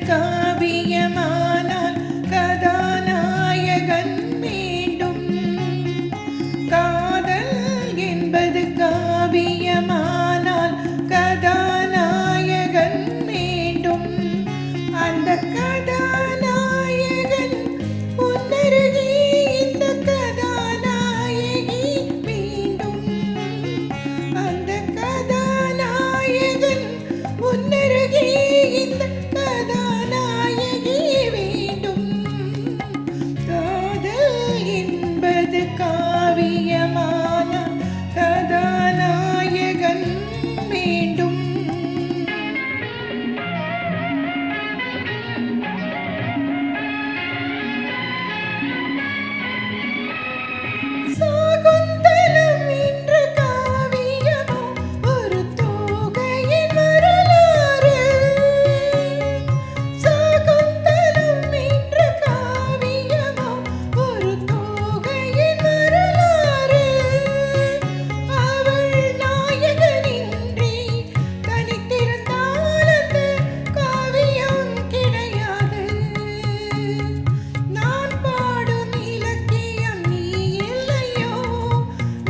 காவியமானால் கதாநாயகன் மீண்டும். காதல் என்பது காவியமானால் கதாநாயகன் மீண்டும். அந்த கதாநாயகன் உன்னருகே இந்த கதாநாயகி மீண்டும். அந்த கதாநாயகன் உன்னருகே இந்த கதாநாயகி வேண்டும். காதல் என்பது காவியமான கதாநாயகன் வேண்டும். சாகுந்தலம் என்ற காவியமோ ஒரு தோகையின் வரலாறு. சாகுந்தலம் என்ற காவியமோ ஒரு தோகையின் வரலாறு. அவள் நாயகனின்றி தனித்திருந்தால் அந்த காவியம் கிடையாது. நான் பாடும் இலக்கியம் நீ இல்லையோ,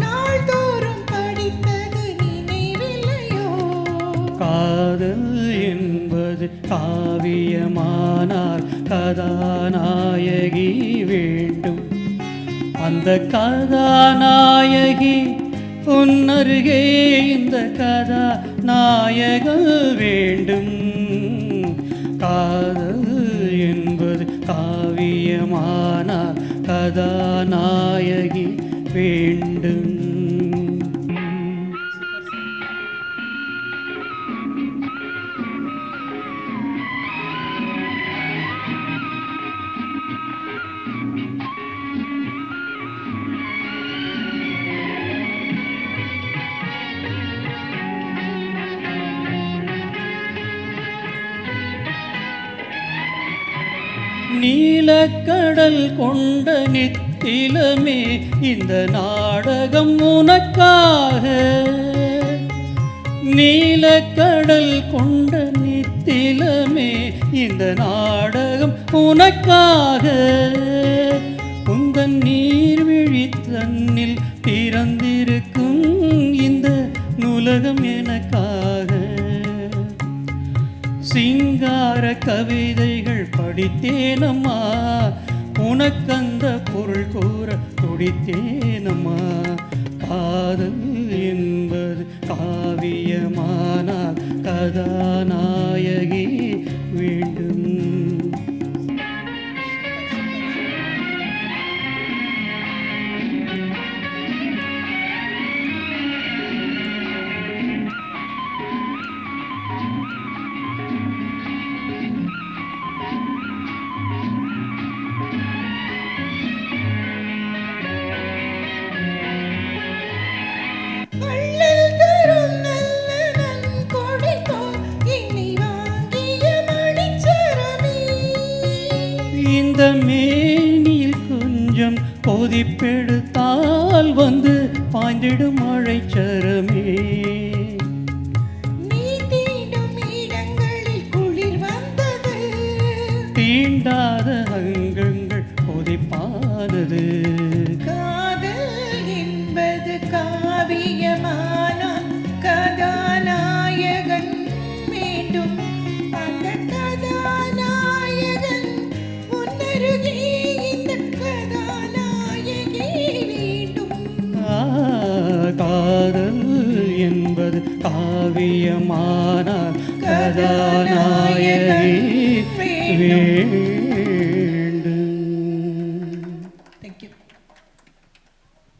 நாள்தோறும் படித்தது நினைவில்லையோ. காதல் என்பது காவியமானால் கதாநாயகி வேண்டும். அந்த கதாநாயகி உன்னருகே இந்த கதாநாயகன் வேண்டும். காதல் என்பது காவியமானால் கதாநாயகி வேண்டும். நீலக்கடல் கொண்ட நித்திலமே இந்த நாடகம் உனக்காக. நீலக்கடல் கொண்ட நித்திலமே இந்த நாடகம் உனக்காக. உந்தன் நீர்விழி தன்னில் பிறந்திருக்கும் இந்த நூலகம் எனக்காக. சிங்கார கவிதைகள் படித்தேனம்மா, உனக்கந்த பொருள் கூற துடித்தேனம்மா. காதல் என்பது காவியமானால் கதாநாயகி வேண்டும். வள்ளல் தரும் நல்ல நன்கொடைபோல் என்னை வாங்கிய மணிச்சரமே. இந்த மேனியில் கொஞ்சம் கொதிப்பெடுத்தால் வந்து பாய்ந்திடும் மழைச்சரமே. நீ தீண்டும் இடங்களில் குளிர் வந்தது. தீண்டாத அங்கங்கள் கொதிப்பானது. காதல் என்பது காவியமானால் கதாநாயகன் வேண்டும். அந்த கதாநாயகன் உன்னருகே இந்த கதாநாயகி வேண்டும். காதல் என்பது காவியமானால் கதாநாயகி வேண்டும்.